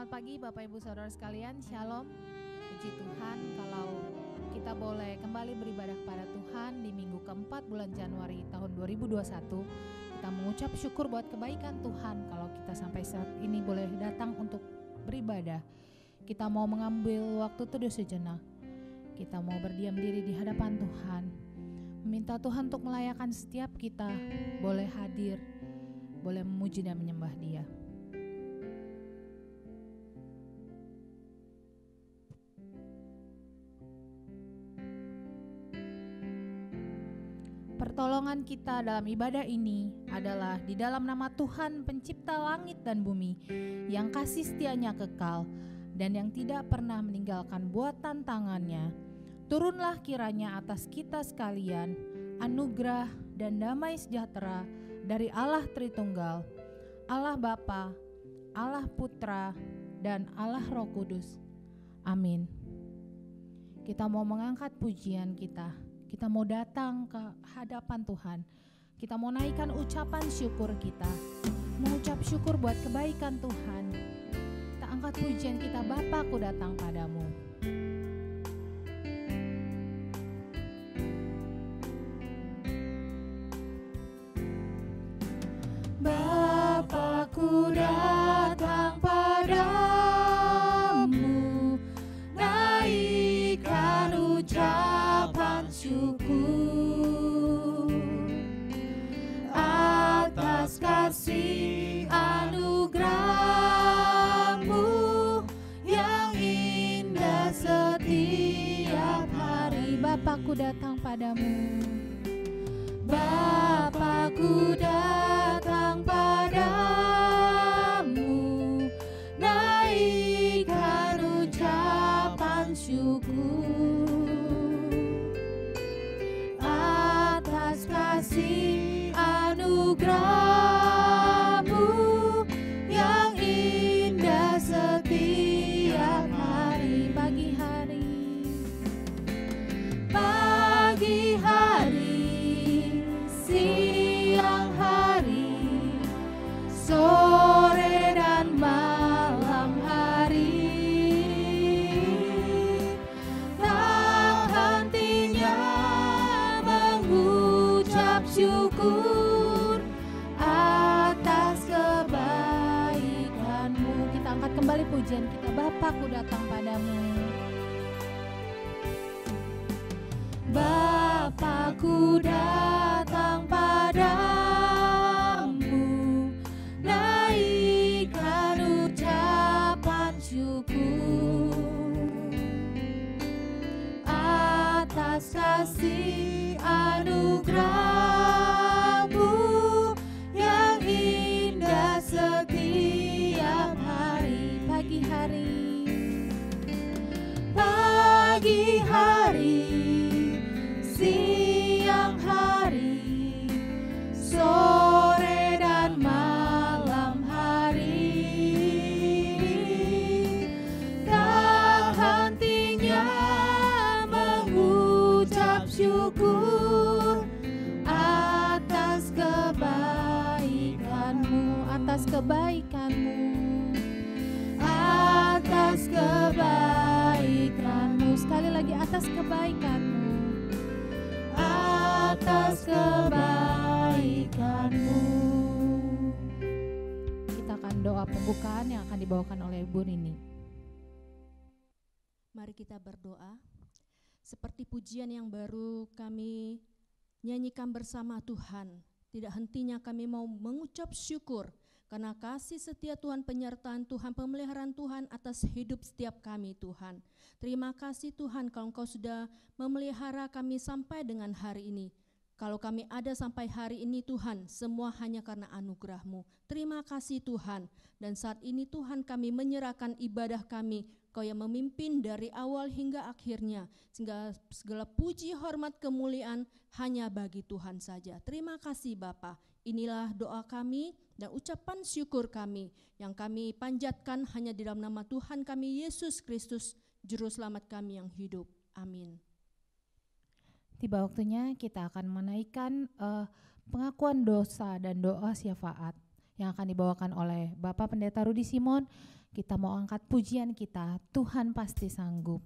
Selamat pagi Bapak Ibu Saudara sekalian, Shalom. Puji Tuhan kalau kita boleh kembali beribadah kepada Tuhan di minggu keempat bulan Januari tahun 2021. Kita mengucap syukur buat kebaikan Tuhan kalau kita sampai saat ini boleh datang untuk beribadah. Kita mau mengambil waktu teduh sejenak. Kita mau berdiam diri di hadapan Tuhan. Meminta Tuhan untuk melayakan setiap kita boleh hadir, boleh memuji dan menyembah Dia. Pertolongan kita dalam ibadah ini adalah di dalam nama Tuhan pencipta langit dan bumi, yang kasih setianya kekal dan yang tidak pernah meninggalkan buatan tangannya. Turunlah kiranya atas kita sekalian anugerah dan damai sejahtera dari Allah Tritunggal, Allah Bapa, Allah Putra, dan Allah Roh Kudus. Amin. Kita mau mengangkat pujian kita. Kita mau datang ke hadapan Tuhan. Kita mau naikkan ucapan syukur kita. Mengucap syukur buat kebaikan Tuhan. Kita angkat pujian kita, Bapa, ku datang padamu. Bapa, ku datang padamu, naikkan ucapan syukur atas kasih anugerah-Mu yang indah setiap hari. Bapakku datang padamu, Bapakku datang padamu, naikkan ucapan syukur atas kasih anugerah-Mu yang indah setiap hari. Pagi hari, siang hari, sore dan malam hari, tak hentinya mengucap syukur atas kebaikan-Mu. Kita angkat kembali pujian kita, Bapakku datang padamu. Bapakku datang padamu, naikkan ucapan syukur atas kasih anugerah-Mu yang indah setiap hari. Pagi hari, siang hari, sore dan malam hari, tak hentinya mengucap syukur atas kebaikan-Mu, atas kebaikan-Mu, atas kebaikan-Mu. Sekali lagi, atas kebaikan-Mu, atas kebaikan-Mu. Kita akan doa pembukaan yang akan dibawakan oleh Ibu Nini. Mari kita berdoa. Seperti pujian yang baru kami nyanyikan bersama Tuhan, tidak hentinya kami mau mengucap syukur karena kasih setia Tuhan, penyertaan Tuhan, pemeliharaan Tuhan atas hidup setiap kami Tuhan. Terima kasih Tuhan kalau Engkau sudah memelihara kami sampai dengan hari ini. Kalau kami ada sampai hari ini Tuhan, semua hanya karena anugerah-Mu. Terima kasih Tuhan. Dan saat ini Tuhan, kami menyerahkan ibadah kami, Kau yang memimpin dari awal hingga akhirnya, sehingga segala puji, hormat, kemuliaan hanya bagi Tuhan saja. Terima kasih Bapa. Inilah doa kami dan ucapan syukur kami yang kami panjatkan hanya di dalam nama Tuhan kami Yesus Kristus, Juru Selamat kami yang hidup. Amin. Tiba waktunya kita akan menaikkan pengakuan dosa dan doa syafaat. yang akan dibawakan oleh Bapak Pendeta Rudi Simon. Kita mau angkat pujian kita, Tuhan pasti sanggup.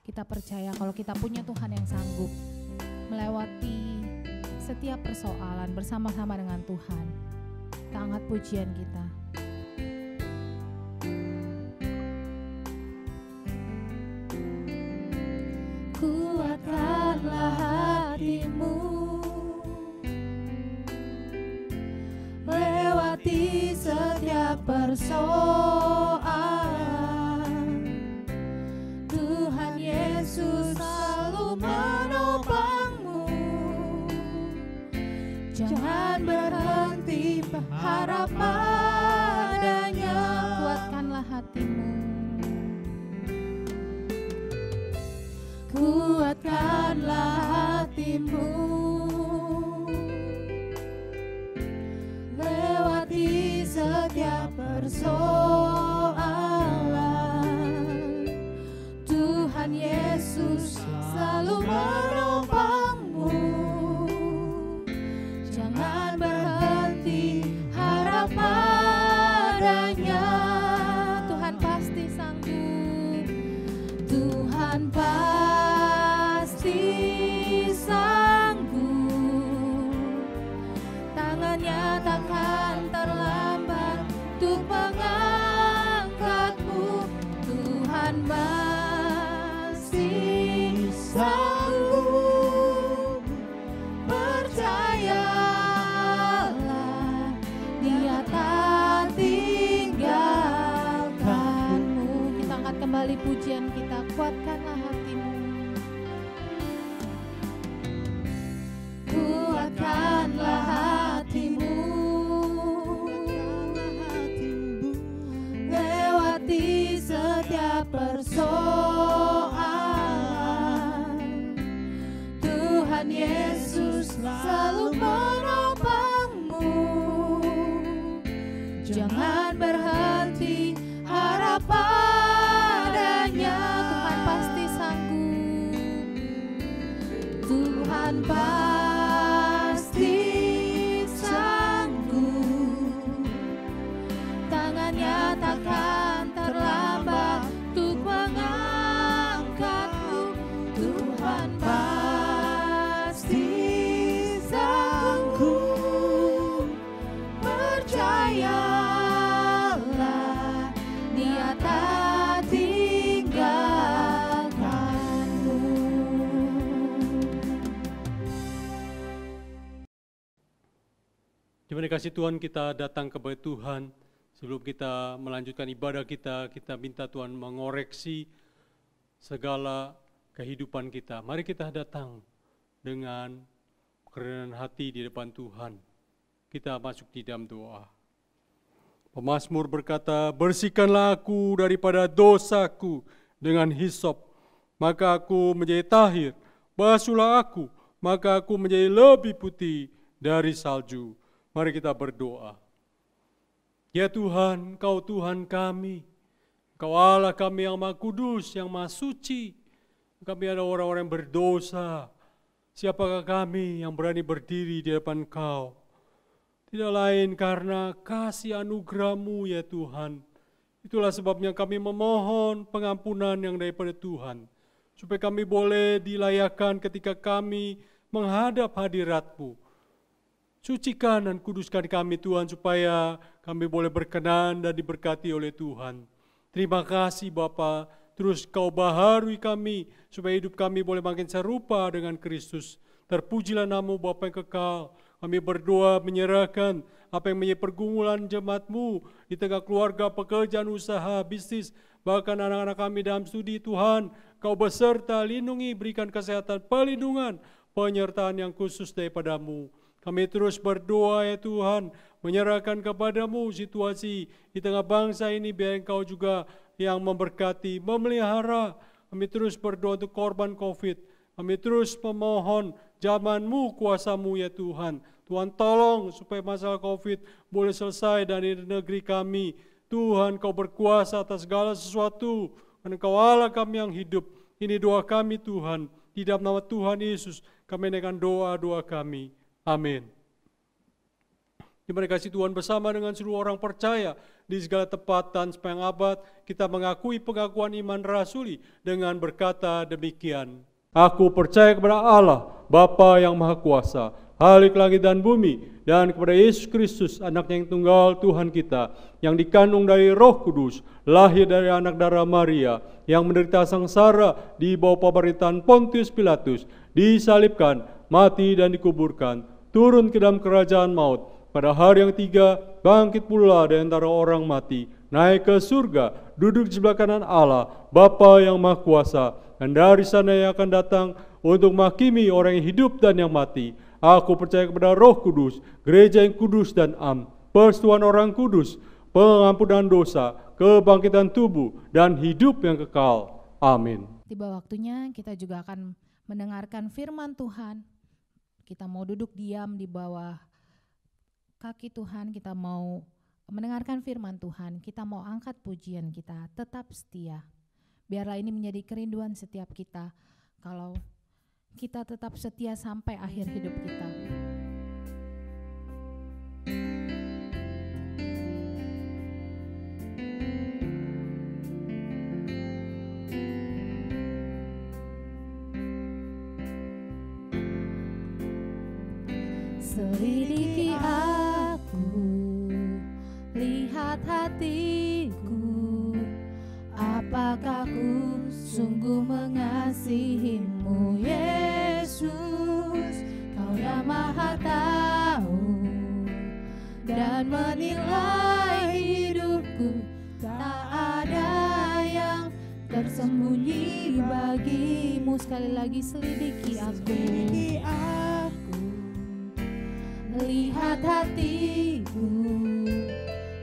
Kita percaya kalau kita punya Tuhan yang sanggup melewati setiap persoalan bersama-sama dengan Tuhan. Kita angkat pujian kita. Kuatkanlah hatimu, lewati setiap persoalan. Tuhan Yesus selalu menopangmu. Jangan berhenti berharap padanya. Kuatkanlah hatimu, kuatkanlah hatimu, lewati setiap persoalan. Tuhan Yesus selalu menopangmu. Jangan berhenti harap padanya. Tuhan pasti sanggup. Tuhan pasti sanggup. Tangannya takkan terlambat untuk mengangkatmu. Tuhan pasti sanggup. Percayalah, Dia tak tinggalkanmu. Kita angkat kembali pujian kita, kuatkanlah hatimu. Kuatkanlah hatimu, lewati setiap persoalan. Tuhan Yesus selalu menopangmu. Jangan berhenti harap padanya. Tuhan pasti sanggup. Tuhan pasti sanggup. Tangannya takkan terlambat untuk mengangkatmu. Tuhan pasti sanggup. Percayalah, Dia tak tinggalkanmu. Terima kasih Tuhan, kita datang kepada Tuhan. Sebelum kita melanjutkan ibadah kita minta Tuhan mengoreksi segala kehidupan kita. Mari kita datang dengan kerendahan hati di depan Tuhan. Kita masuk di dalam doa. Pemazmur berkata, bersihkanlah aku daripada dosaku dengan hisop, maka aku menjadi tahir. Basuhlah aku, maka aku menjadi lebih putih dari salju. Mari kita berdoa. Ya Tuhan, Engkau Tuhan kami. Engkau Allah kami yang Maha Kudus, yang Maha Suci. Kami ada orang-orang yang berdosa. Siapakah kami yang berani berdiri di depan Engkau? Tidak lain karena kasih anugerah-Mu ya Tuhan. Itulah sebabnya kami memohon pengampunan yang daripada Tuhan. Supaya kami boleh dilayakkan ketika kami menghadap hadirat-Mu. Sucikan dan kuduskan kami Tuhan, supaya kami boleh berkenan dan diberkati oleh Tuhan. Terima kasih Bapa, terus Kau baharui kami, supaya hidup kami boleh makin serupa dengan Kristus. Terpujilah nama-Mu Bapa yang kekal. Kami berdoa menyerahkan apa yang menjadi pergumulan jemaat-Mu di tengah keluarga, pekerjaan, usaha, bisnis, bahkan anak-anak kami dalam studi. Tuhan, Kau beserta, lindungi, berikan kesehatan, perlindungan, penyertaan yang khusus daripada-Mu. Kami terus berdoa ya Tuhan, menyerahkan kepada-Mu situasi di tengah bangsa ini, biar Engkau juga yang memberkati, memelihara. Kami terus berdoa untuk korban COVID. Kami terus memohon zaman-Mu, kuasa-Mu ya Tuhan. Tuhan tolong supaya masalah COVID boleh selesai dari negeri kami. Tuhan, Kau berkuasa atas segala sesuatu, karena Kau Allah kami yang hidup. Ini doa kami Tuhan, di dalam nama Tuhan Yesus kami naikkan doa-doa kami. Amin. di mana kasih Tuhan bersama dengan seluruh orang percaya di segala tempat dan sepanjang abad, kita mengakui pengakuan iman rasuli dengan berkata demikian. Aku percaya kepada Allah, Bapa yang Maha Kuasa, Khalik langit dan bumi, dan kepada Yesus Kristus, anaknya yang tunggal Tuhan kita, yang dikandung dari Roh Kudus, lahir dari anak darah Maria, yang menderita sengsara di bawah pemerintahan Pontius Pilatus, disalibkan, mati dan dikuburkan, turun ke dalam kerajaan maut, pada hari yang ketiga bangkit pula dari antara orang mati, naik ke surga, duduk di sebelah kanan Allah, Bapa yang Maha Kuasa, dan dari sana yang akan datang untuk menghakimi orang yang hidup dan yang mati. Aku percaya kepada Roh Kudus, gereja yang kudus dan am, persekutuan orang kudus, pengampunan dosa, kebangkitan tubuh, dan hidup yang kekal. Amin. Tiba waktunya kita juga akan mendengarkan firman Tuhan. Kita mau duduk diam di bawah kaki Tuhan, kita mau mendengarkan firman Tuhan, kita mau angkat pujian kita, tetap setia. Biarlah ini menjadi kerinduan setiap kita, kalau kita tetap setia sampai akhir hidup kita. Selidiki aku, lihat hatiku, apakah ku sungguh mengasihimu, Yesus. Kau yang Maha tahu dan menilai hidupku, tak ada yang tersembunyi bagimu. Sekali lagi, selidiki aku, lihat hatiku,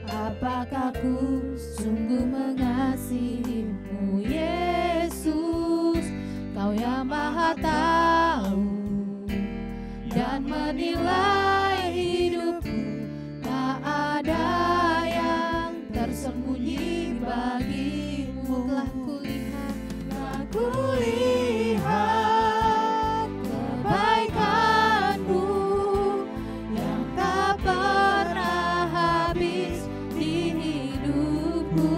apakah ku sungguh mengasihimu, Yesus. Kau yang Maha tahu dan menilai hidupku, tak ada yang tersembunyi bagimu. Telah kulihat kebaikanmu yang tak pernah habis di hidupku.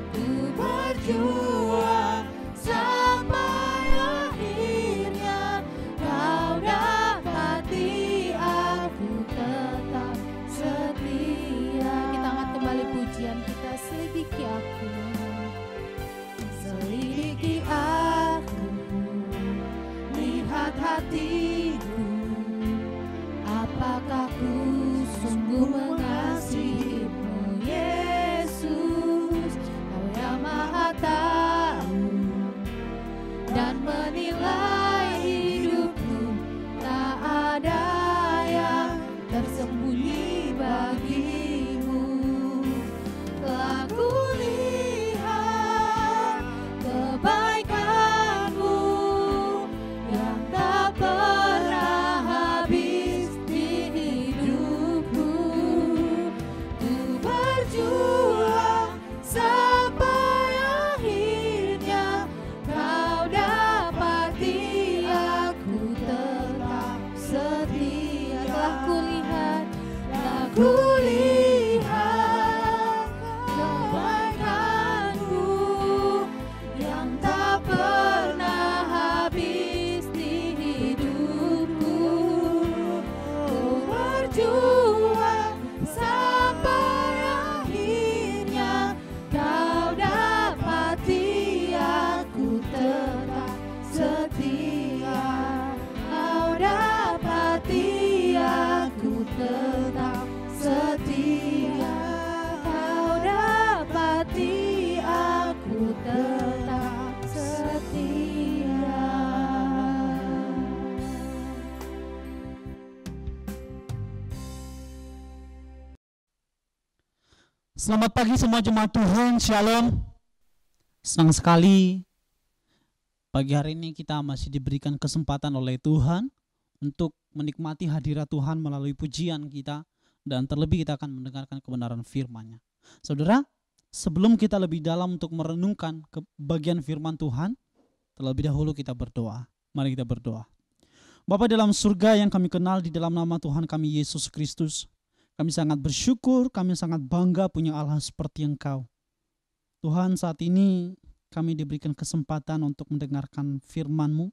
Ku berjuang sampai akhirnya kau dapati aku tetap setia. Kita angkat kembali pujian kita, selidiki aku, selidiki aku, lihat hatiku, apakah ku sungguh mengasihimu, Yesus. Kau yang Maha tahu dan menilai hidupku, tak ada yang tersembunyi bagimu. Telah kulihat kebaikanmu yang tak pernah habis di hidupku. Ku berjuang sampai akhirnya kau dapati aku tetap setia. Telah kulihat kebaikanmu yang tak pernah habis di hidupku. Ku berjuang sampai akhirnya kau dapati aku tetap setia. Kau dapati aku tetap setia. Kau dapati aku tetap setia. Selamat pagi semua jemaat Tuhan, Shalom. Senang sekali pagi hari ini kita masih diberikan kesempatan oleh Tuhan untuk menikmati hadirat Tuhan melalui pujian kita, dan terlebih kita akan mendengarkan kebenaran firman-Nya. Saudara, sebelum kita lebih dalam untuk merenungkan ke bagian firman Tuhan, terlebih dahulu kita berdoa. Mari kita berdoa. Bapa dalam surga yang kami kenal di dalam nama Tuhan kami Yesus Kristus, kami sangat bersyukur, kami sangat bangga punya Allah seperti Engkau. Tuhan, saat ini kami diberikan kesempatan untuk mendengarkan firman-Mu.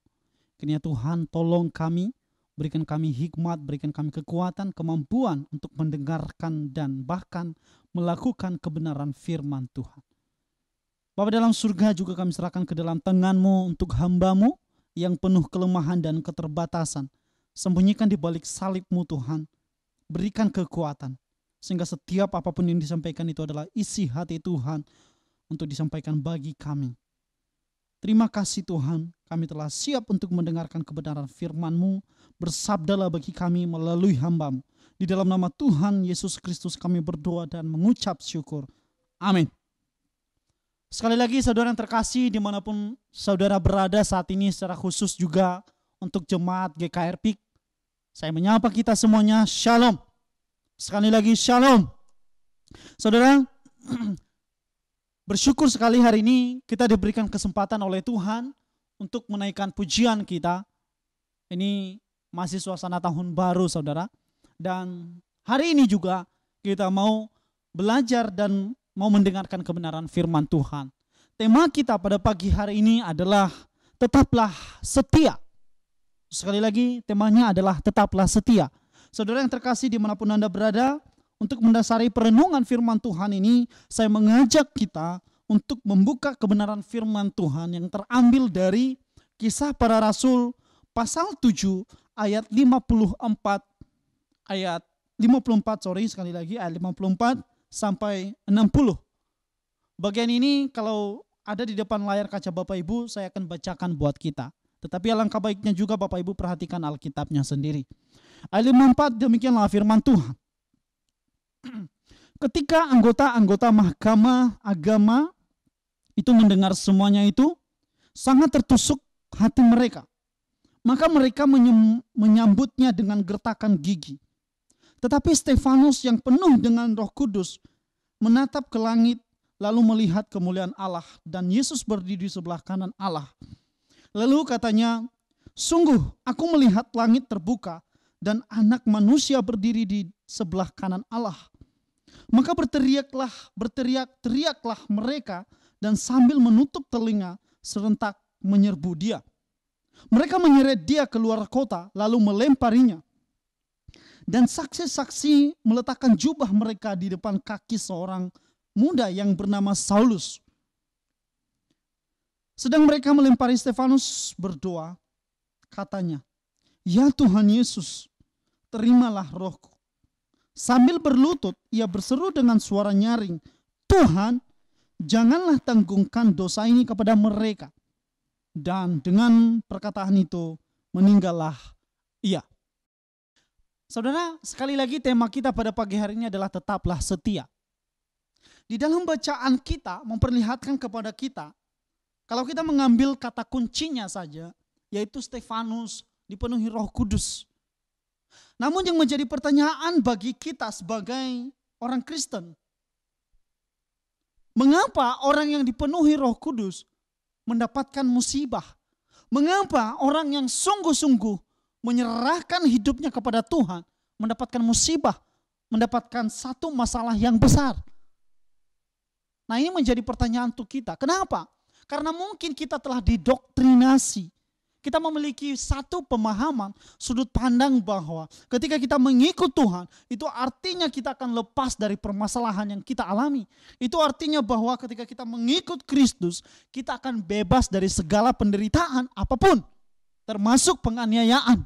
Kiranya Tuhan tolong kami, berikan kami hikmat, berikan kami kekuatan, kemampuan untuk mendengarkan dan bahkan melakukan kebenaran firman Tuhan. Bapa dalam surga juga kami serahkan ke dalam tangan-Mu untuk hamba-Mu yang penuh kelemahan dan keterbatasan. Sembunyikan di balik salib-Mu Tuhan. Berikan kekuatan. Sehingga setiap apapun yang disampaikan itu adalah isi hati Tuhan untuk disampaikan bagi kami. Terima kasih Tuhan, kami telah siap untuk mendengarkan kebenaran firman-Mu. Bersabdalah bagi kami melalui hamba-Mu. Di dalam nama Tuhan Yesus Kristus kami berdoa dan mengucap syukur. Amin. Sekali lagi saudara yang terkasih, dimanapun saudara berada saat ini, secara khusus juga untuk jemaat GKR PIK, saya menyapa kita semuanya, Shalom. Sekali lagi Shalom. Saudara, bersyukur sekali hari ini kita diberikan kesempatan oleh Tuhan untuk menaikkan pujian kita. Ini masih suasana tahun baru saudara. Dan hari ini juga kita mau belajar dan mau mendengarkan kebenaran firman Tuhan. Tema kita pada pagi hari ini adalah tetaplah setia. Sekali lagi temanya adalah tetaplah setia. Saudara yang terkasih dimanapun Anda berada, untuk mendasari perenungan firman Tuhan ini, saya mengajak kita untuk membuka kebenaran firman Tuhan yang terambil dari Kisah Para Rasul pasal 7 ayat 54 ayat 54 sampai 60. Bagian ini kalau ada di depan layar kaca Bapak Ibu, saya akan bacakan buat kita. Tetapi alangkah baiknya juga Bapak Ibu perhatikan Alkitabnya sendiri. Ayat 54 demikianlah firman Tuhan. Ketika anggota-anggota mahkamah agama itu mendengar semuanya itu, sangat tertusuk hati mereka. Maka mereka menyambutnya dengan gertakan gigi. Tetapi Stefanus yang penuh dengan Roh Kudus menatap ke langit lalu melihat kemuliaan Allah dan Yesus berdiri di sebelah kanan Allah. Lalu katanya, sungguh aku melihat langit terbuka dan anak manusia berdiri di sebelah kanan Allah. Maka berteriak-teriaklah mereka dan sambil menutup telinga serentak menyerbu dia. Mereka menyeret dia keluar kota lalu melemparinya. Dan saksi-saksi meletakkan jubah mereka di depan kaki seorang muda yang bernama Saulus. Sedang mereka melempari Stefanus berdoa, katanya, "Ya Tuhan Yesus, terimalah rohku." Sambil berlutut, ia berseru dengan suara nyaring, "Tuhan, janganlah tanggungkan dosa ini kepada mereka." Dan dengan perkataan itu, meninggallah ia. Saudara, sekali lagi tema kita pada pagi hari ini adalah tetaplah setia. Di dalam bacaan kita memperlihatkan kepada kita, kalau kita mengambil kata kuncinya saja, yaitu Stefanus dipenuhi Roh Kudus. Namun yang menjadi pertanyaan bagi kita sebagai orang Kristen, mengapa orang yang dipenuhi Roh Kudus mendapatkan musibah? Mengapa orang yang sungguh-sungguh menyerahkan hidupnya kepada Tuhan mendapatkan musibah, mendapatkan satu masalah yang besar? Nah, ini menjadi pertanyaan untuk kita. Kenapa? Karena mungkin kita telah didoktrinasi. Kita memiliki satu pemahaman, sudut pandang bahwa ketika kita mengikut Tuhan, itu artinya kita akan lepas dari permasalahan yang kita alami. Itu artinya bahwa ketika kita mengikut Kristus, kita akan bebas dari segala penderitaan apapun, termasuk penganiayaan,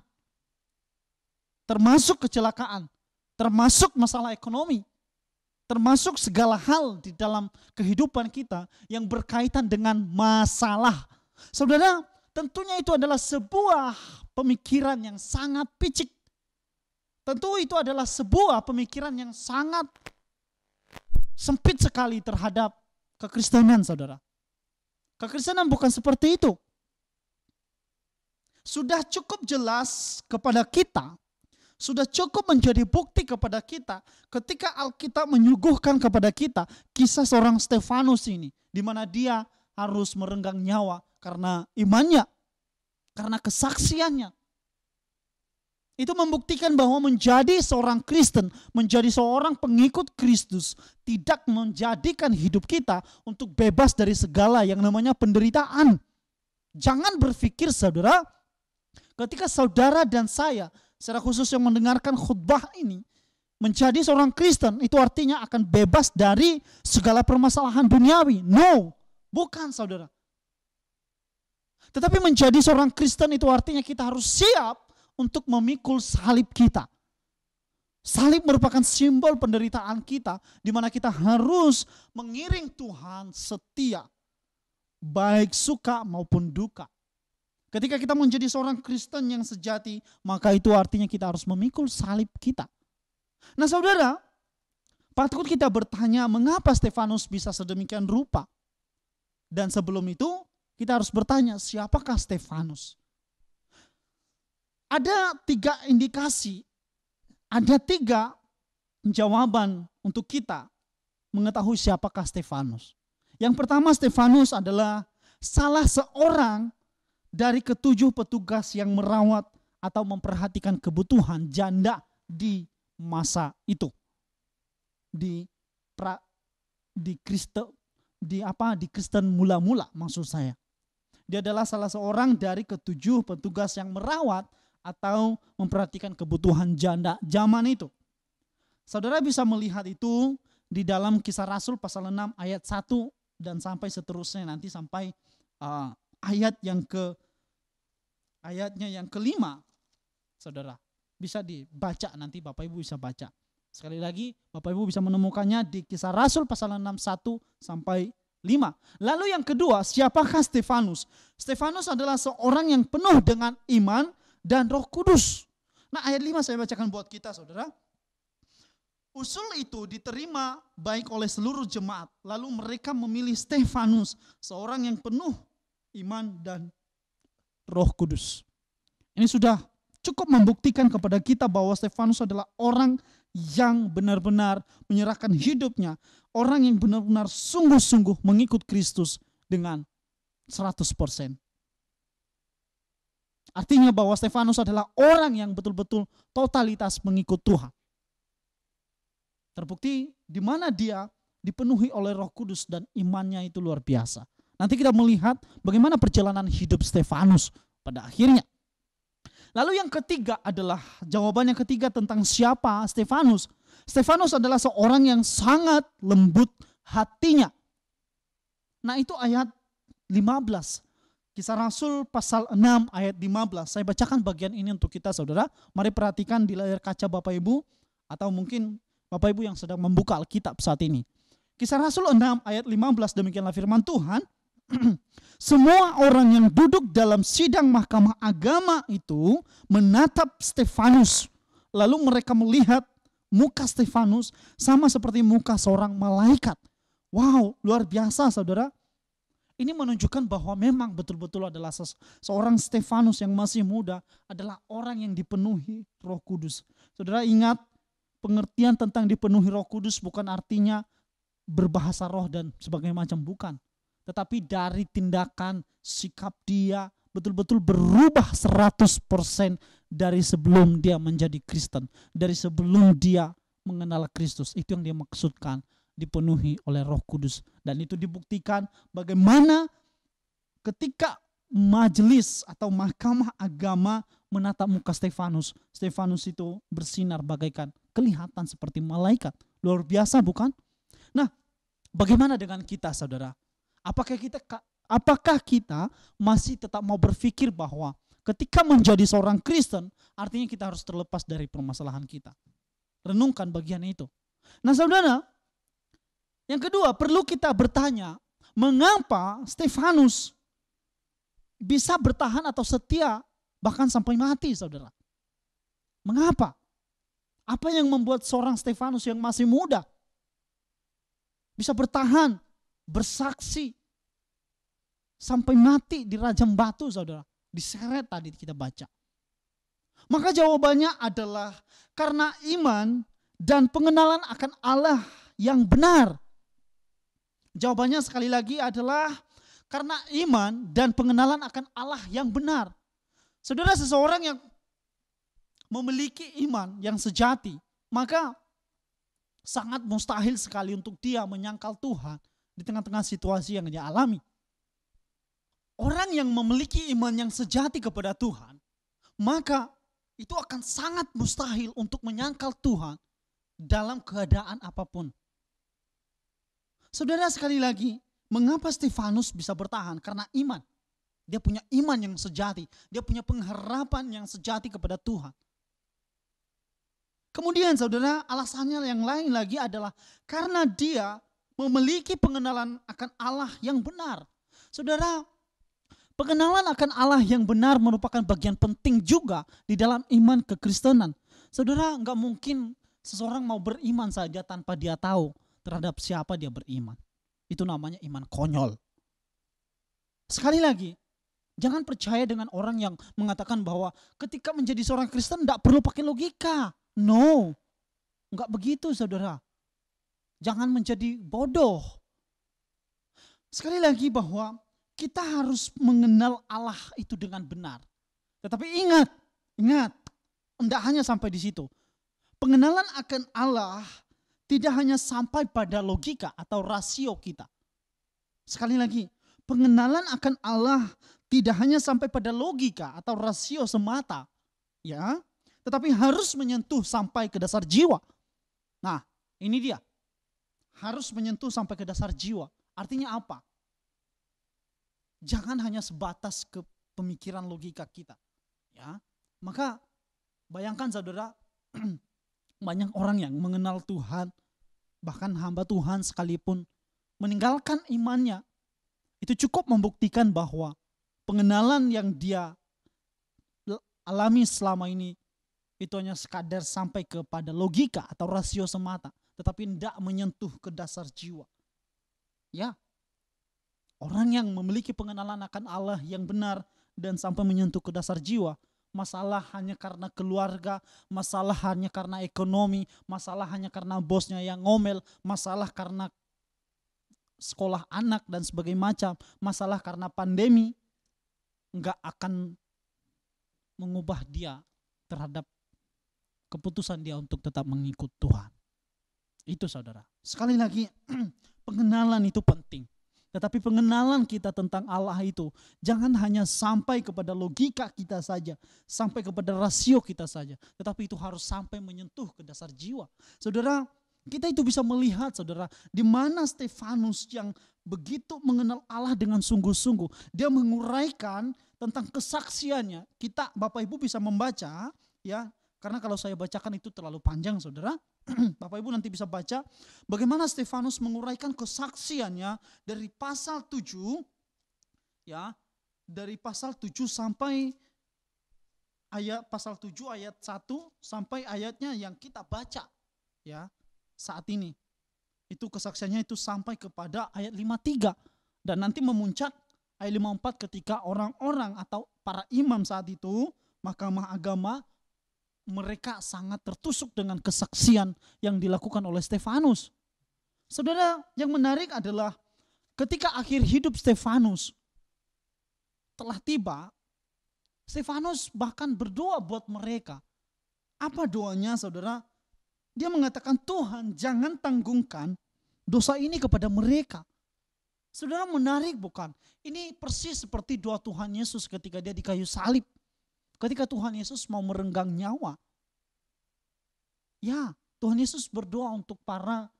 termasuk kecelakaan, termasuk masalah ekonomi, termasuk segala hal di dalam kehidupan kita yang berkaitan dengan masalah. Saudara, tentunya itu adalah sebuah pemikiran yang sangat picik. Tentu itu adalah sebuah pemikiran yang sangat sempit sekali terhadap kekristenan, saudara. Kekristenan bukan seperti itu. Sudah cukup jelas kepada kita, sudah cukup menjadi bukti kepada kita ketika Alkitab menyuguhkan kepada kita kisah seorang Stefanus ini, di mana dia harus merenggang nyawa karena imannya, karena kesaksiannya. Itu membuktikan bahwa menjadi seorang Kristen, menjadi seorang pengikut Kristus tidak menjadikan hidup kita untuk bebas dari segala yang namanya penderitaan. Jangan berpikir saudara, ketika saudara dan saya secara khusus yang mendengarkan khutbah ini menjadi seorang Kristen, itu artinya akan bebas dari segala permasalahan duniawi. No, bukan saudara. Tetapi menjadi seorang Kristen itu artinya kita harus siap untuk memikul salib kita. Salib merupakan simbol penderitaan kita, di mana kita harus mengiring Tuhan setia, baik suka maupun duka. Ketika kita menjadi seorang Kristen yang sejati, maka itu artinya kita harus memikul salib kita. Nah saudara, patut kita bertanya mengapa Stefanus bisa sedemikian rupa. Dan sebelum itu kita harus bertanya siapakah Stefanus. Ada 3 indikasi, ada 3 jawaban untuk kita mengetahui siapakah Stefanus. Yang pertama, Stefanus adalah salah seorang dari ke-7 petugas yang merawat atau memperhatikan kebutuhan janda di masa itu. Di Kristen mula-mula maksud saya. Dia adalah salah seorang dari ke-7 petugas yang merawat atau memperhatikan kebutuhan janda zaman itu. Saudara bisa melihat itu di dalam Kisah Rasul pasal 6 ayat 1 dan sampai seterusnya, nanti sampai ayatnya yang kelima. Saudara bisa dibaca, nanti Bapak Ibu bisa baca. Sekali lagi Bapak Ibu bisa menemukannya di Kisah Rasul pasal 6 1 sampai 5. Lalu yang kedua, siapakah Stefanus? Stefanus adalah seorang yang penuh dengan iman dan Roh Kudus. Nah, ayat 5 saya bacakan buat kita, saudara. Usul itu diterima baik oleh seluruh jemaat. Lalu mereka memilih Stefanus, seorang yang penuh iman dan Roh Kudus. Ini sudah cukup membuktikan kepada kita bahwa Stefanus adalah orang yang benar-benar menyerahkan hidupnya, orang yang benar-benar sungguh-sungguh mengikut Kristus dengan 100%. Artinya bahwa Stefanus adalah orang yang betul-betul totalitas mengikut Tuhan. Terbukti di mana dia dipenuhi oleh Roh Kudus dan imannya itu luar biasa. Nanti kita melihat bagaimana perjalanan hidup Stefanus pada akhirnya. Lalu yang ketiga adalah, jawaban yang ketiga tentang siapa Stefanus. Stefanus adalah seorang yang sangat lembut hatinya. Nah itu ayat 15. Kisah Rasul pasal 6 ayat 15. Saya bacakan bagian ini untuk kita saudara. Mari perhatikan di layar kaca Bapak Ibu. Atau mungkin Bapak Ibu yang sedang membuka Alkitab saat ini. Kisah Rasul 6 ayat 15, demikianlah firman Tuhan. Semua orang yang duduk dalam sidang mahkamah agama itu menatap Stefanus. Lalu mereka melihat muka Stefanus sama seperti muka seorang malaikat. Wow, luar biasa saudara. Ini menunjukkan bahwa memang betul-betul adalah seorang Stefanus yang masih muda adalah orang yang dipenuhi Roh Kudus. Saudara ingat, pengertian tentang dipenuhi Roh Kudus bukan artinya berbahasa roh dan sebagainya macam, bukan. Tetapi dari tindakan, sikap dia betul-betul berubah 100% dari sebelum dia menjadi Kristen. Dari sebelum dia mengenal Kristus. Itu yang dia maksudkan, dipenuhi oleh Roh Kudus. Dan itu dibuktikan bagaimana ketika majelis atau mahkamah agama menatap muka Stefanus. Stefanus itu bersinar bagaikan kelihatan seperti malaikat. Luar biasa bukan? Nah, bagaimana dengan kita saudara? Apakah kita masih tetap mau berpikir bahwa ketika menjadi seorang Kristen artinya kita harus terlepas dari permasalahan kita? Renungkan bagian itu. Nah saudara, yang kedua perlu kita bertanya, mengapa Stefanus bisa bertahan atau setia bahkan sampai mati saudara? Mengapa? Apa yang membuat seorang Stefanus yang masih muda bisa bertahan, bersaksi sampai mati di rajam batu saudara, diseret tadi kita baca. Maka jawabannya adalah karena iman dan pengenalan akan Allah yang benar. Jawabannya sekali lagi adalah karena iman dan pengenalan akan Allah yang benar. Saudara, seseorang yang memiliki iman yang sejati, maka sangat mustahil sekali untuk dia menyangkal Tuhan di tengah-tengah situasi yang dia alami. Orang yang memiliki iman yang sejati kepada Tuhan, maka itu akan sangat mustahil untuk menyangkal Tuhan dalam keadaan apapun. Saudara, sekali lagi, mengapa Stefanus bisa bertahan? Karena iman. Dia punya iman yang sejati. Dia punya pengharapan yang sejati kepada Tuhan. Kemudian saudara, alasannya yang lain lagi adalah karena dia memiliki pengenalan akan Allah yang benar. Saudara, pengenalan akan Allah yang benar merupakan bagian penting juga di dalam iman kekristenan. Saudara, enggak mungkin seseorang mau beriman saja tanpa dia tahu terhadap siapa dia beriman. Itu namanya iman konyol. Sekali lagi, jangan percaya dengan orang yang mengatakan bahwa ketika menjadi seorang Kristen enggak perlu pakai logika. No, enggak begitu saudara. Jangan menjadi bodoh. Sekali lagi bahwa kita harus mengenal Allah itu dengan benar. Tetapi ingat, tidak hanya sampai di situ. Pengenalan akan Allah tidak hanya sampai pada logika atau rasio kita. Sekali lagi, pengenalan akan Allah tidak hanya sampai pada logika atau rasio semata, ya, tetapi harus menyentuh sampai ke dasar jiwa. Nah, ini dia. Harus menyentuh sampai ke dasar jiwa. Artinya apa? Jangan hanya sebatas ke pemikiran logika kita, ya. Maka bayangkan saudara, banyak orang yang mengenal Tuhan, bahkan hamba Tuhan sekalipun meninggalkan imannya, itu cukup membuktikan bahwa pengenalan yang dia alami selama ini itu hanya sekadar sampai kepada logika atau rasio semata, tetapi tidak menyentuh ke dasar jiwa. Ya. Orang yang memiliki pengenalan akan Allah yang benar dan sampai menyentuh ke dasar jiwa, masalah hanya karena keluarga, masalah hanya karena ekonomi, masalah hanya karena bosnya yang ngomel, masalah karena sekolah anak dan sebagainya macam, masalah karena pandemi, enggak akan mengubah dia terhadap keputusan dia untuk tetap mengikut Tuhan. Itu saudara. Sekali lagi, pengenalan itu penting. Tetapi pengenalan kita tentang Allah itu jangan hanya sampai kepada logika kita saja, sampai kepada rasio kita saja, tetapi itu harus sampai menyentuh ke dasar jiwa. Saudara, kita itu bisa melihat saudara, di mana Stefanus yang begitu mengenal Allah dengan sungguh-sungguh, dia menguraikan tentang kesaksiannya. Kita Bapak Ibu bisa membaca, ya, karena kalau saya bacakan itu terlalu panjang saudara. Bapak Ibu nanti bisa baca bagaimana Stefanus menguraikan kesaksiannya dari pasal 7, ya, dari pasal 7 sampai pasal 7 ayat 1 sampai ayatnya yang kita baca, ya, saat ini. Itu kesaksiannya itu sampai kepada ayat 53 dan nanti memuncak ayat 54 ketika orang-orang atau para imam saat itu, mahkamah agama, mereka sangat tertusuk dengan kesaksian yang dilakukan oleh Stefanus. Saudara, yang menarik adalah ketika akhir hidup Stefanus telah tiba, Stefanus bahkan berdoa buat mereka. Apa doanya saudara? Dia mengatakan, Tuhan jangan tanggungkan dosa ini kepada mereka. Saudara, menarik bukan? Ini persis seperti doa Tuhan Yesus ketika dia di kayu salib. Ketika Tuhan Yesus mau merenggang nyawa. Ya, Tuhan Yesus berdoa untuk para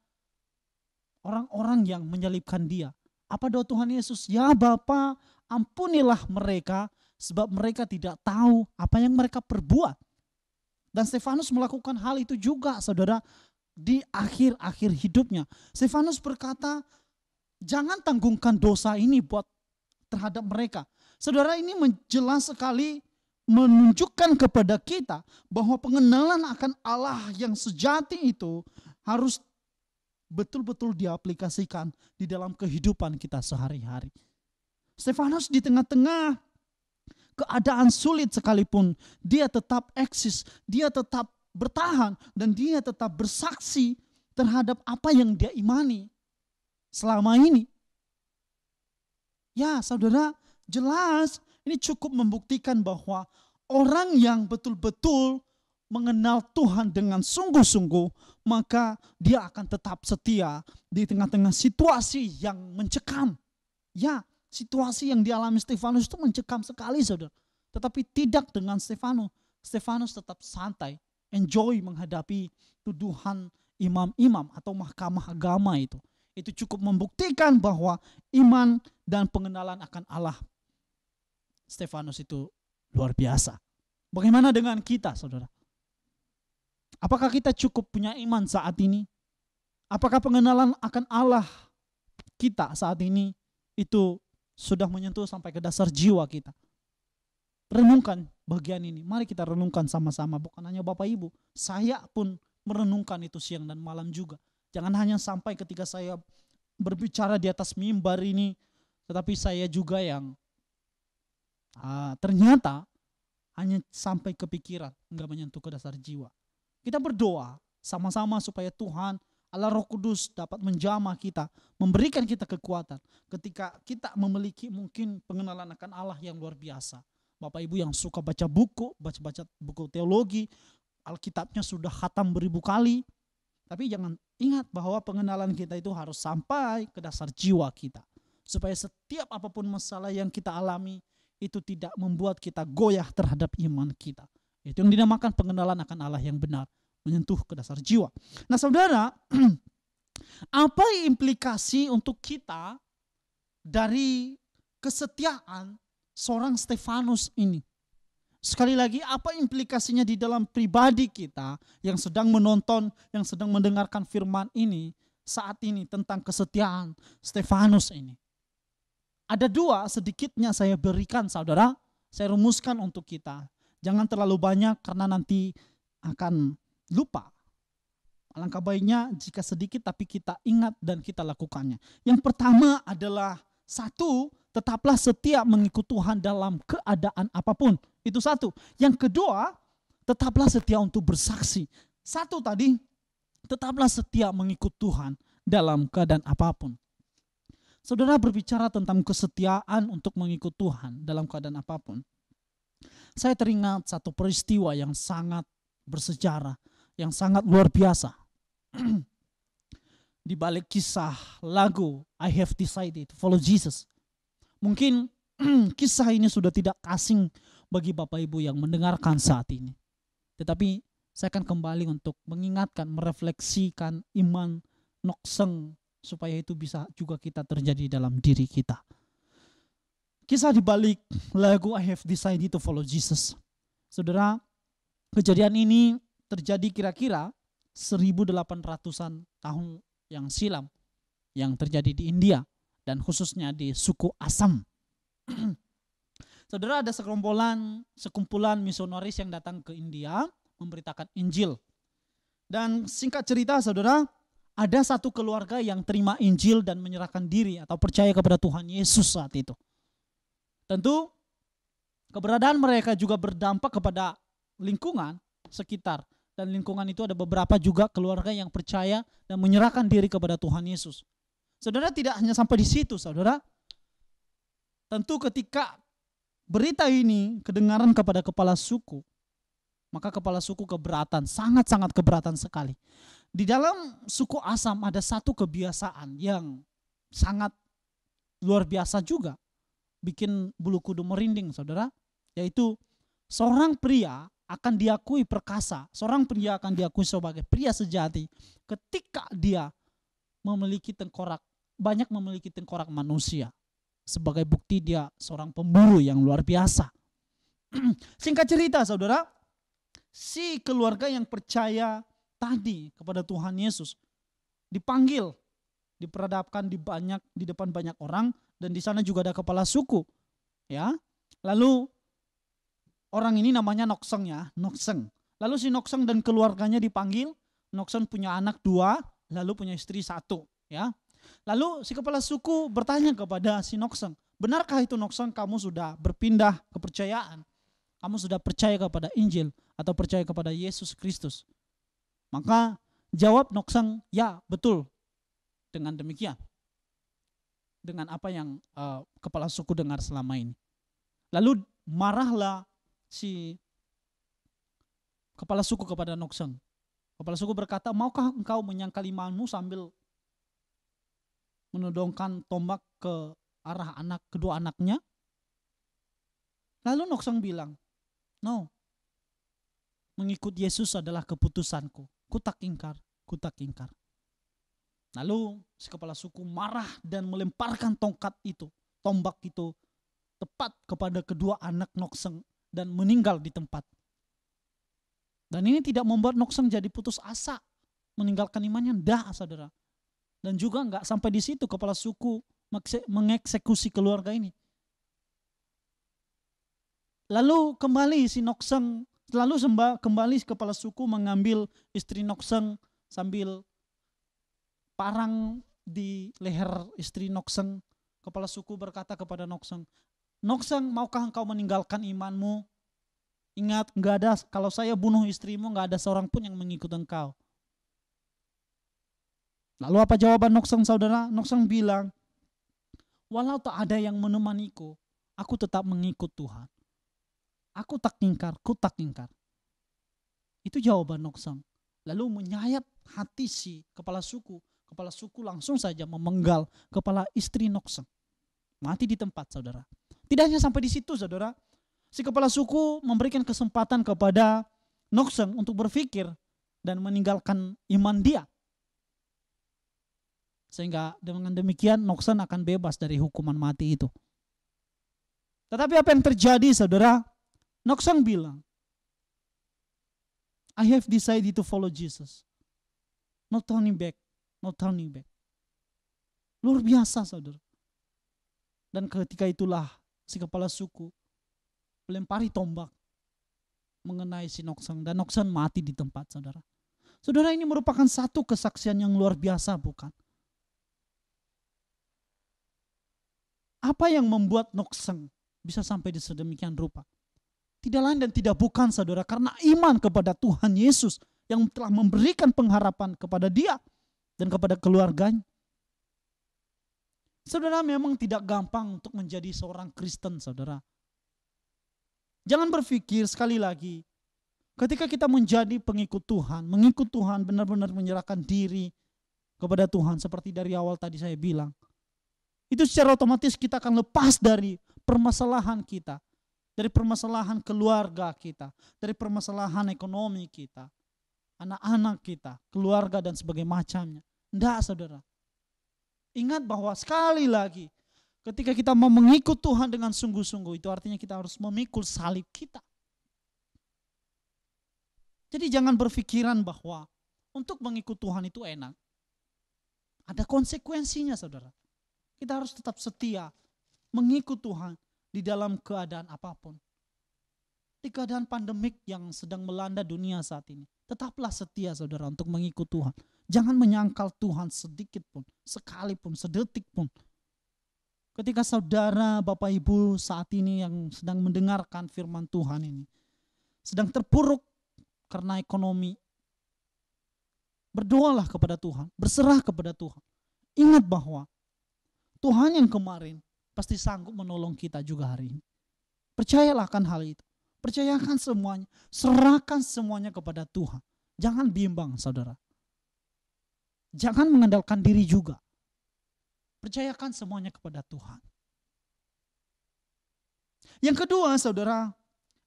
orang-orang yang menyalibkan dia. Apa doa Tuhan Yesus? Ya Bapa, ampunilah mereka sebab mereka tidak tahu apa yang mereka perbuat. Dan Stefanus melakukan hal itu juga saudara di akhir-akhir hidupnya. Stefanus berkata, jangan tanggungkan dosa ini terhadap mereka. Saudara, ini jelas sekali menunjukkan kepada kita bahwa pengenalan akan Allah yang sejati itu harus betul-betul diaplikasikan di dalam kehidupan kita sehari-hari. Stefanus di tengah-tengah keadaan sulit sekalipun, dia tetap eksis, dia tetap bertahan, dan dia tetap bersaksi terhadap apa yang dia imani selama ini. Ya saudara, jelas ini cukup membuktikan bahwa orang yang betul-betul mengenal Tuhan dengan sungguh-sungguh, maka dia akan tetap setia di tengah-tengah situasi yang mencekam. Ya, situasi yang dialami Stefanus itu mencekam sekali, saudara. Tetapi tidak dengan Stefanus. Stefanus tetap santai, enjoy menghadapi tuduhan imam-imam atau mahkamah agama itu. Itu cukup membuktikan bahwa iman dan pengenalan akan Allah Stefanus itu luar biasa. Bagaimana dengan kita, saudara? Apakah kita cukup punya iman saat ini? Apakah pengenalan akan Allah kita saat ini itu sudah menyentuh sampai ke dasar jiwa kita? Renungkan bagian ini. Mari kita renungkan sama-sama. Bukan hanya Bapak Ibu, saya pun merenungkan itu siang dan malam juga. Jangan hanya sampai ketika saya berbicara di atas mimbar ini, tetapi saya juga yang ternyata hanya sampai kepikiran, enggak menyentuh ke dasar jiwa. Kita berdoa sama-sama supaya Tuhan Allah Roh Kudus dapat menjamah kita, memberikan kita kekuatan ketika kita memiliki mungkin pengenalan akan Allah yang luar biasa. Bapak Ibu yang suka baca buku teologi, Alkitabnya sudah khatam beribu kali, tapi jangan ingat bahwa pengenalan kita itu harus sampai ke dasar jiwa kita, supaya setiap apapun masalah yang kita alami itu tidak membuat kita goyah terhadap iman kita. Itu yang dinamakan pengenalan akan Allah yang benar, menyentuh ke dasar jiwa. Nah saudara, apa implikasi untuk kita dari kesetiaan seorang Stefanus ini? Sekali lagi, apa implikasinya di dalam pribadi kita yang sedang menonton, yang sedang mendengarkan firman ini saat ini tentang kesetiaan Stefanus ini? Ada dua sedikitnya saya berikan, saudara. Saya rumuskan untuk kita. Jangan terlalu banyak karena nanti akan lupa. Alangkah baiknya jika sedikit tapi kita ingat dan kita lakukannya. Yang pertama adalah satu, tetaplah setia mengikut Tuhan dalam keadaan apapun. Itu satu. Yang kedua, tetaplah setia untuk bersaksi. Satu tadi, tetaplah setia mengikut Tuhan dalam keadaan apapun. Saudara berbicara tentang kesetiaan untuk mengikut Tuhan dalam keadaan apapun. Saya teringat satu peristiwa yang sangat bersejarah, yang sangat luar biasa. Di balik kisah lagu I Have Decided to Follow Jesus. Mungkin kisah ini sudah tidak asing bagi Bapak Ibu yang mendengarkan saat ini. Tetapi saya akan kembali untuk mengingatkan, merefleksikan iman Nokseng supaya itu bisa juga kita terjadi dalam diri kita. Kisah di balik lagu I Have Decided to Follow Jesus. Saudara, kejadian ini terjadi kira-kira 1800-an tahun yang silam yang terjadi di India dan khususnya di suku Assam. Saudara, ada sekumpulan misionaris yang datang ke India memberitakan Injil. Dan singkat cerita, saudara, ada satu keluarga yang terima Injil dan menyerahkan diri atau percaya kepada Tuhan Yesus saat itu. Tentu keberadaan mereka juga berdampak kepada lingkungan sekitar. Dan lingkungan itu ada beberapa juga keluarga yang percaya dan menyerahkan diri kepada Tuhan Yesus. Saudara, tidak hanya sampai di situ, saudara. Tentu ketika berita ini kedengaran kepada kepala suku, maka kepala suku keberatan, sangat-sangat keberatan sekali. Di dalam suku Assam ada satu kebiasaan yang sangat luar biasa juga, bikin bulu kuduk merinding, saudara, yaitu seorang pria akan diakui perkasa, seorang pria akan diakui sebagai pria sejati ketika dia banyak memiliki tengkorak manusia, sebagai bukti dia seorang pemburu yang luar biasa. Singkat cerita, saudara, si keluarga yang percaya tadi kepada Tuhan Yesus dipanggil, diperhadapkan di depan banyak orang, dan di sana juga ada kepala suku, ya. Lalu orang ini namanya Nokseng, ya, Nokseng. Lalu si Nokseng dan keluarganya dipanggil. Nokseng punya anak 2, lalu punya istri 1, ya. Lalu si kepala suku bertanya kepada si Nokseng, benarkah itu Nokseng, kamu sudah berpindah kepercayaan? Kamu sudah percaya kepada Injil atau percaya kepada Yesus Kristus? Maka jawab Nokseng, ya betul. Dengan demikian, dengan apa yang kepala suku dengar selama ini. Lalu marahlah si kepala suku kepada Nokseng. Kepala suku berkata, maukah engkau menyangkal imanmu sambil menodongkan tombak ke arah kedua anaknya? Lalu Nokseng bilang, no, mengikut Yesus adalah keputusanku. Kutak ingkar. Lalu si kepala suku marah dan melemparkan tombak itu tepat kepada kedua anak Nokseng dan meninggal di tempat. Dan ini tidak membuat Nokseng jadi putus asa meninggalkan imannya, enggak, saudara. Dan juga enggak sampai di situ kepala suku mengeksekusi keluarga ini. Lalu kembali si Nokseng, kembali kepala suku mengambil istri Nokseng sambil parang di leher istri Nokseng. Kepala suku berkata kepada Nokseng, Nokseng, maukah engkau meninggalkan imanmu? Ingat, kalau saya bunuh istrimu, enggak ada seorang pun yang mengikut engkau. Lalu apa jawaban Nokseng, saudara? Nokseng bilang, walau tak ada yang menemaniku, aku tetap mengikut Tuhan. Aku tak ingkar. Itu jawaban Nokseng. Lalu menyayat hati si kepala suku. Kepala suku langsung saja memenggal kepala istri Nokseng. Mati di tempat, saudara. Tidak hanya sampai di situ, saudara. Si kepala suku memberikan kesempatan kepada Nokseng untuk berpikir dan meninggalkan iman dia. Sehingga dengan demikian Nokseng akan bebas dari hukuman mati itu. Tetapi apa yang terjadi, saudara? Nokseng bilang, I have decided to follow Jesus. No turning back. Luar biasa, saudara. Dan ketika itulah si kepala suku melempari tombak mengenai si Nokseng dan Nokseng mati di tempat, saudara. Saudara, ini merupakan satu kesaksian yang luar biasa, bukan? Apa yang membuat Nokseng bisa sampai di sedemikian rupa? Tidak lain dan tidak bukan, saudara, karena iman kepada Tuhan Yesus yang telah memberikan pengharapan kepada dia dan kepada keluarganya. Saudara, memang tidak gampang untuk menjadi seorang Kristen, saudara. Jangan berpikir, sekali lagi, ketika kita menjadi pengikut Tuhan, mengikut Tuhan, benar-benar menyerahkan diri kepada Tuhan, seperti dari awal tadi saya bilang, itu secara otomatis kita akan lepas dari permasalahan kita, dari permasalahan keluarga kita, dari permasalahan ekonomi kita, anak-anak kita, keluarga dan sebagainya macamnya. Tidak, saudara. Ingat bahwa sekali lagi, ketika kita mau mengikut Tuhan dengan sungguh-sungguh, itu artinya kita harus memikul salib kita. Jadi jangan berpikiran bahwa untuk mengikut Tuhan itu enak. Ada konsekuensinya, saudara. Kita harus tetap setia mengikut Tuhan di dalam keadaan apapun. Di keadaan pandemik yang sedang melanda dunia saat ini, tetaplah setia, saudara, untuk mengikut Tuhan. Jangan menyangkal Tuhan sedikit pun, sekalipun, sedetik pun. Ketika saudara, Bapak Ibu saat ini yang sedang mendengarkan firman Tuhan ini, sedang terpuruk karena ekonomi, berdoalah kepada Tuhan, berserah kepada Tuhan. Ingat bahwa Tuhan yang kemarin pasti sanggup menolong kita juga hari ini. Percayalah akan hal itu. Percayakan semuanya, serahkan semuanya kepada Tuhan. Jangan bimbang, saudara. Jangan mengandalkan diri juga. Percayakan semuanya kepada Tuhan. Yang kedua, saudara,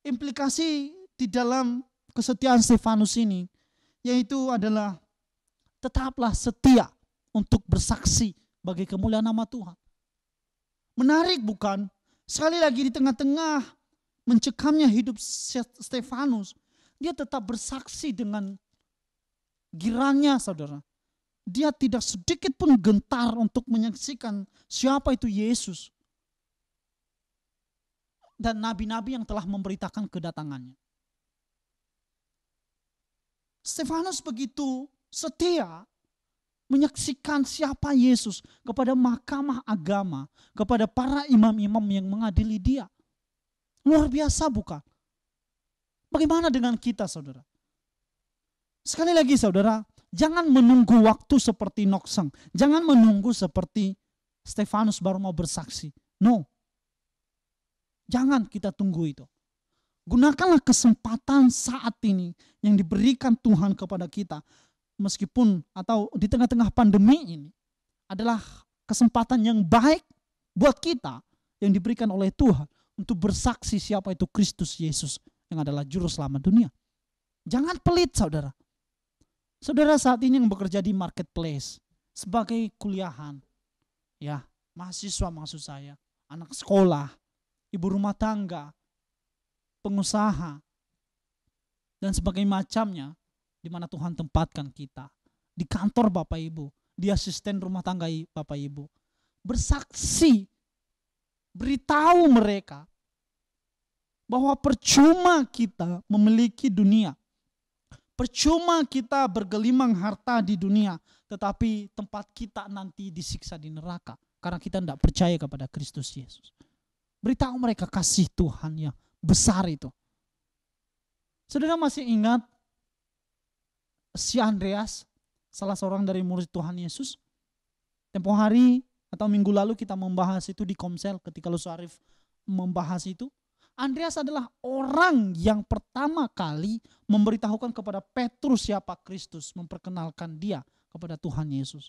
implikasi di dalam kesetiaan Stefanus ini, yaitu adalah tetaplah setia untuk bersaksi bagi kemuliaan nama Tuhan. Menarik, bukan? Sekali lagi di tengah-tengah mencekamnya hidup Stefanus, dia tetap bersaksi dengan girangnya, saudara. Dia tidak sedikit pun gentar untuk menyaksikan siapa itu Yesus dan nabi-nabi yang telah memberitakan kedatangannya. Stefanus begitu setia menyaksikan siapa Yesus kepada mahkamah agama, kepada para imam-imam yang mengadili dia. Luar biasa, bukan? Bagaimana dengan kita, saudara? Sekali lagi, saudara, jangan menunggu waktu seperti Nokseng. Jangan menunggu seperti Stefanus baru mau bersaksi. No. Jangan kita tunggu itu. Gunakanlah kesempatan saat ini yang diberikan Tuhan kepada kita. Meskipun atau di tengah-tengah pandemi ini adalah kesempatan yang baik buat kita yang diberikan oleh Tuhan untuk bersaksi siapa itu Kristus Yesus yang adalah juru selamat dunia. Jangan pelit saudara. Saudara saat ini yang bekerja di marketplace sebagai kuliahan, ya, mahasiswa maksud saya, anak sekolah, ibu rumah tangga, pengusaha, dan sebagainya macamnya, di mana Tuhan tempatkan kita. Di kantor Bapak Ibu, di asisten rumah tangga Bapak Ibu. Bersaksi, beritahu mereka bahwa percuma kita memiliki dunia. Percuma kita bergelimang harta di dunia, tetapi tempat kita nanti disiksa di neraka karena kita tidak percaya kepada Kristus Yesus. Beritahu mereka kasih Tuhan yang besar itu. Saudara masih ingat si Andreas, salah seorang dari murid Tuhan Yesus? Tempoh hari atau minggu lalu kita membahas itu di Komsel ketika Lu Syarif membahas itu. Andreas adalah orang yang pertama kali memberitahukan kepada Petrus siapa Kristus, memperkenalkan dia kepada Tuhan Yesus.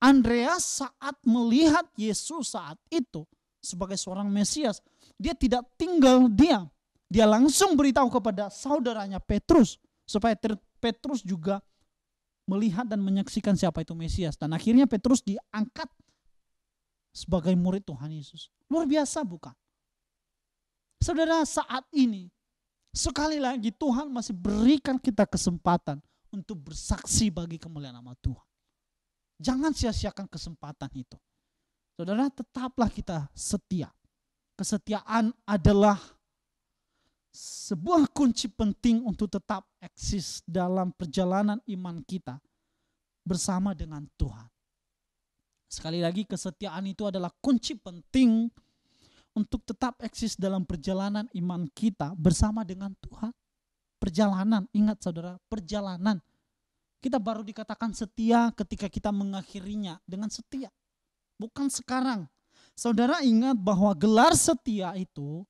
Andreas saat melihat Yesus saat itu sebagai seorang Mesias, dia tidak tinggal diam. Dia langsung beritahu kepada saudaranya Petrus supaya Petrus juga melihat dan menyaksikan siapa itu Mesias. Dan akhirnya Petrus diangkat sebagai murid Tuhan Yesus. Luar biasa bukan? Saudara, saat ini sekali lagi Tuhan masih berikan kita kesempatan untuk bersaksi bagi kemuliaan nama Tuhan. Jangan sia-siakan kesempatan itu. Saudara, tetaplah kita setia. Kesetiaan adalah sebuah kunci penting untuk tetap eksis dalam perjalanan iman kita bersama dengan Tuhan. Sekali lagi, kesetiaan itu adalah kunci penting untuk tetap eksis dalam perjalanan iman kita bersama dengan Tuhan. Perjalanan, ingat saudara, perjalanan. Kita baru dikatakan setia ketika kita mengakhirinya dengan setia. Bukan sekarang. Saudara ingat bahwa gelar setia itu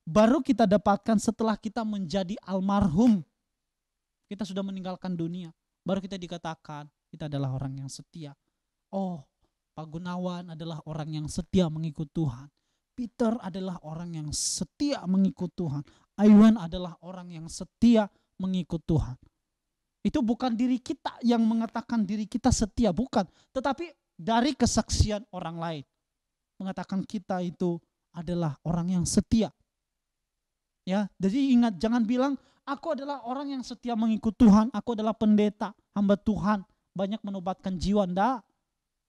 baru kita dapatkan setelah kita menjadi almarhum. Kita sudah meninggalkan dunia. Baru kita dikatakan kita adalah orang yang setia. Oh, Pak Gunawan adalah orang yang setia mengikut Tuhan. Peter adalah orang yang setia mengikut Tuhan. Iwan adalah orang yang setia mengikut Tuhan. Itu bukan diri kita yang mengatakan diri kita setia, bukan. Tetapi dari kesaksian orang lain. Mengatakan kita itu adalah orang yang setia. Ya, jadi ingat, jangan bilang aku adalah orang yang setia mengikut Tuhan, aku adalah pendeta, hamba Tuhan, banyak menobatkan jiwa. Enggak.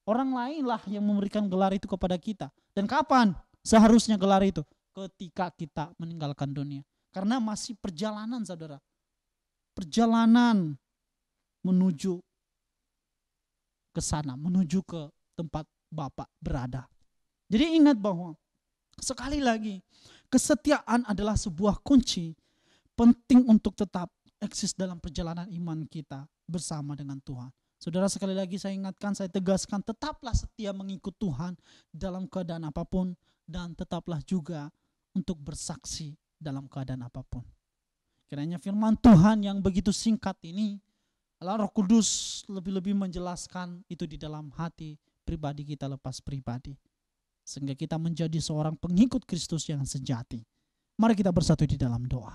Orang lainlah yang memberikan gelar itu kepada kita. Dan kapan seharusnya gelar itu? Ketika kita meninggalkan dunia. Karena masih perjalanan saudara. Perjalanan menuju ke sana, menuju ke tempat Bapa berada. Jadi ingat bahwa sekali lagi kesetiaan adalah sebuah kunci penting untuk tetap eksis dalam perjalanan iman kita bersama dengan Tuhan. Saudara, sekali lagi saya ingatkan, saya tegaskan, tetaplah setia mengikut Tuhan dalam keadaan apapun dan tetaplah juga untuk bersaksi dalam keadaan apapun. Kiranya firman Tuhan yang begitu singkat ini, Allah Roh Kudus lebih-lebih menjelaskan itu di dalam hati pribadi kita lepas pribadi. Sehingga kita menjadi seorang pengikut Kristus yang sejati. Mari kita bersatu di dalam doa.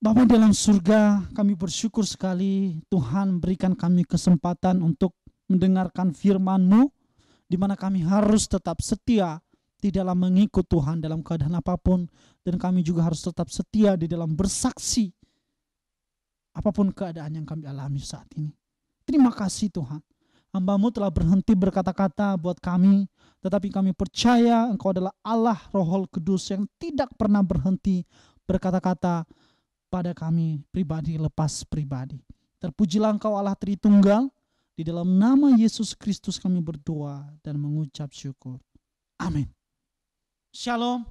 Bapa dalam surga, kami bersyukur sekali Tuhan berikan kami kesempatan untuk mendengarkan firman-Mu, di mana kami harus tetap setia di dalam mengikut Tuhan dalam keadaan apapun, dan kami juga harus tetap setia di dalam bersaksi apapun keadaan yang kami alami saat ini. Terima kasih Tuhan. Hamba-Mu telah berhenti berkata-kata buat kami, tetapi kami percaya Engkau adalah Allah Roh Kudus yang tidak pernah berhenti berkata-kata pada kami pribadi lepas pribadi. Terpujilah Engkau Allah Tritunggal, di dalam nama Yesus Kristus kami berdoa dan mengucap syukur. Amin. Shalom.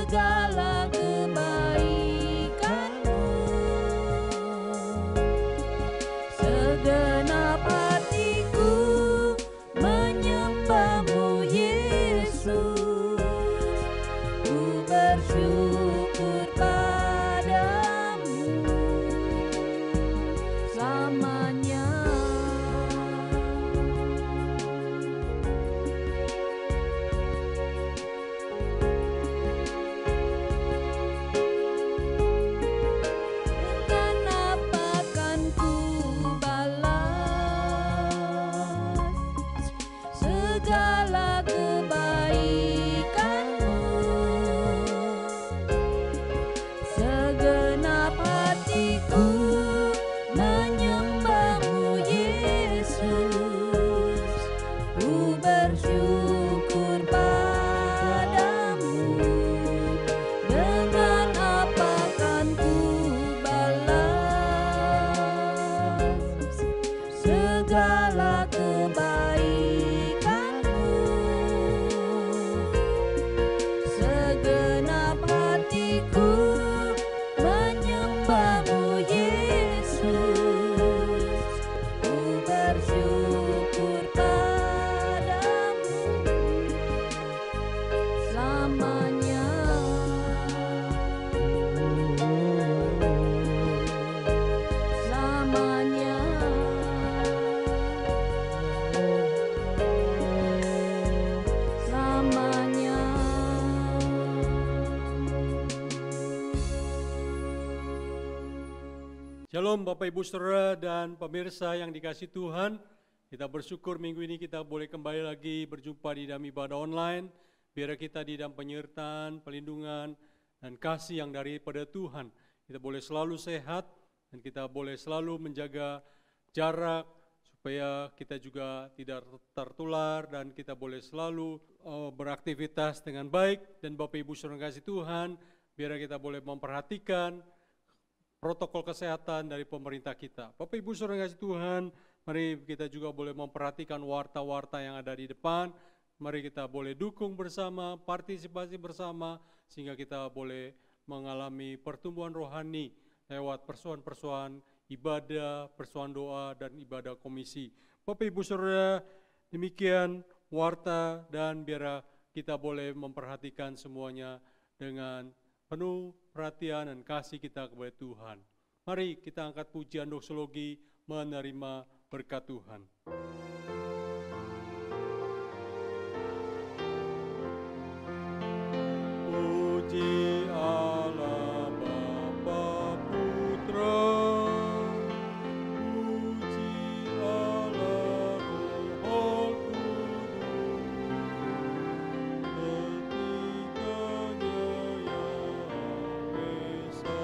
segala kebaikan-Mu. Segenap hatiku menyembah-Mu Yesus, ku bersyukur padamu selamanya. Dengan apa kan ku balas segala kebaikan-Mu? Segenap hatiku menyembah-Mu Yesus, ku bersyukur padamu. Dengan apa kan ku balas segala kebaikan-Mu? Segenap hatiku menyembah-Mu Yesus, ku bersyukur padamu selamanya. Selamanya. Selamanya. Shalom Bapak Ibu Saudara dan pemirsa yang dikasihi Tuhan. Kita bersyukur minggu ini kita boleh kembali lagi berjumpa di dalam ibadah online. Biar kita di dalam penyertaan, pelindungan, dan kasih yang daripada Tuhan. Kita boleh selalu sehat dan kita boleh selalu menjaga jarak supaya kita juga tidak tertular dan kita boleh selalu beraktivitas dengan baik. Dan Bapak Ibu Saudara yang kasih Tuhan, biar kita boleh memperhatikan protokol kesehatan dari pemerintah kita. Bapak Ibu Saudara yang kasih Tuhan, mari kita juga boleh memperhatikan warta-warta yang ada di depan. Mari kita boleh dukung bersama, partisipasi bersama, sehingga kita boleh mengalami pertumbuhan rohani lewat persoalan-persoalan ibadah, persoalan doa, dan ibadah komisi. Bapak Ibu Saudara, demikian warta dan biar kita boleh memperhatikan semuanya dengan penuh perhatian dan kasih kita kepada Tuhan. Mari kita angkat pujian doksologi menerima berkat Tuhan. Puji Allah Bapa Putra, puji Allah Roh Kudus, ketiganya yang esa.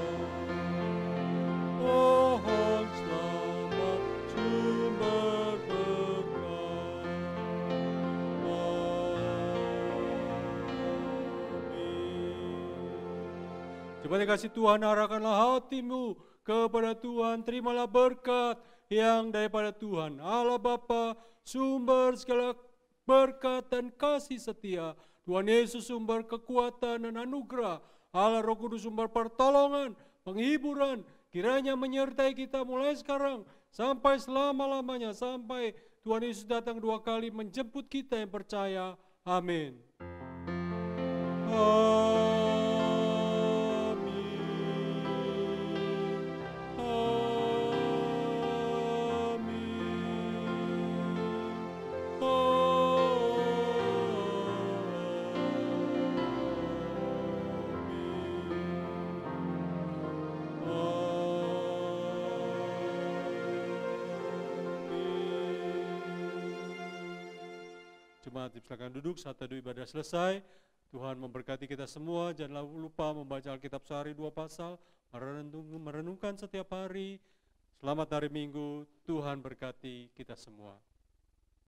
Pohon selamat sumber berkat. Coba dikasih Tuhan, arahkanlah hatimu kepada Tuhan, terimalah berkat yang daripada Tuhan. Allah Bapa, sumber segala berkat dan kasih setia. Tuhan Yesus, sumber kekuatan dan anugerah. Allah Roh Kudus, sumber pertolongan, penghiburan. Kiranya menyertai kita mulai sekarang sampai selama-lamanya. Sampai Tuhan Yesus datang 2 kali menjemput kita yang percaya. Amin. Jemaat silakan duduk saat teduh ibadah selesai. Tuhan memberkati kita semua. Jangan lupa membaca Alkitab sehari 2 pasal, merenungkan setiap hari. Selamat hari Minggu, Tuhan berkati kita semua.